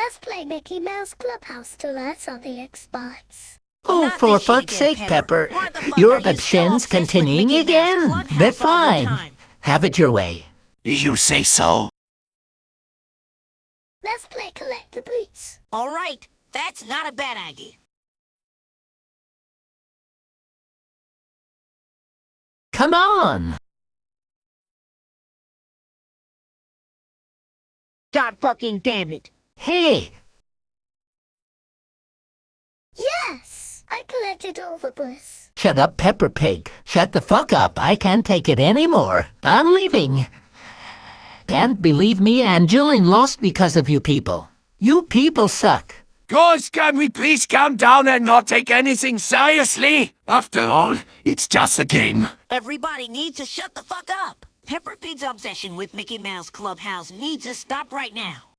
Let's play Mickey Mouse Clubhouse to us on the Xbox. Oh, for fuck's sake, Pepper. Your obsctions continuing again. But fine. Have it your way. You say so? Let's play Collect the Boots. All right, that's not a bad idea. Come on. God fucking damn it. Hey. Yes! I collected all the books. Shut up, Pepper Pig. Shut the fuck up. I can't take it anymore. I'm leaving. Can't believe me and Julian lost because of you people. You people suck. Guys, can we please calm down and not take anything seriously? After all, it's just a game. Everybody needs to shut the fuck up. Peppa Pig's obsession with Mickey Mouse Clubhouse needs to stop right now.